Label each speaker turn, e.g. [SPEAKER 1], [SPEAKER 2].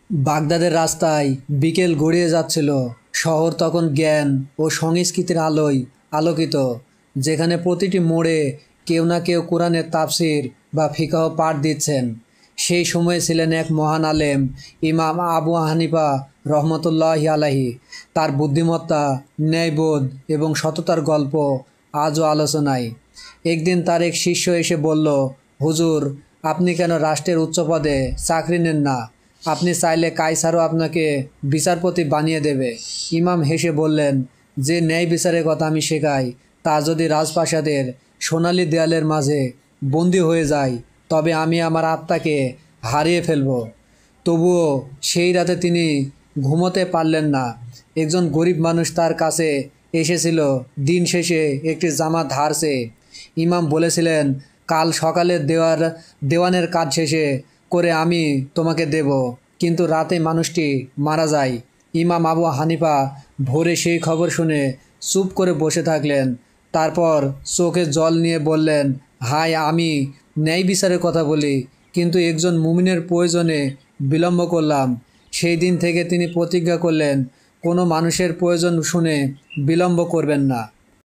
[SPEAKER 1] বাগদাদের রাস্তায় বিকেল গড়িয়ে যাচ্ছিল। শহর তখন জ্ঞান ও সংস্কৃতির আলোয় আলোকিত, যেখানে প্রতিটি মোড়ে কেউ না কেউ কোরআনের তাফসির বা ফিকাহ পাঠ দিচ্ছেন। সেই সময়ে ছিলেন এক মহান আলেম, ইমাম আবু হানিফা রহমতুল্লাহি আলাইহি। তার বুদ্ধিমত্তা, ন্যায়বোধ এবং সততার গল্প আজও আলোচনায়। একদিন তার এক শিষ্য এসে বলল, হুজুর, আপনি কেন রাষ্ট্রের উচ্চ পদে চাকরি নেন না? আপনি চাইলে কায়সারও আপনাকে বিচারপতি বানিয়ে দেবে। ইমাম হেসে বললেন, যে ন্যায় বিচারের কথা আমি শেখাই তা যদি রাজপ্রাসাদের সোনালি দেয়ালের মাঝে বন্দী হয়ে যায়, তবে আমি আমার আত্মাকে হারিয়ে ফেলব। তবুও সেই রাতে তিনি ঘুমোতে পারলেন না। একজন গরিব মানুষ তার কাছে এসেছিল দিন শেষে একটি জামা ধার চেয়ে। ইমাম বলেছিলেন, কাল সকালে দেওয়ানের কাজ শেষে করে আমি তোমাকে দেব। কিন্তু রাতে মানুষটি মারা যায়। ইমাম আবু হানিফা ভোরে সেই খবর শুনে চুপ করে বসে থাকলেন। তারপর চোখে জল নিয়ে বললেন, হায়, আমি ন্যায় বিচারের কথা বলি, কিন্তু একজন মুমিনের প্রয়োজনে বিলম্ব করলাম। সেই দিন থেকে তিনি প্রতিজ্ঞা করলেন, কোনো মানুষের প্রয়োজন শুনে বিলম্ব করবেন না।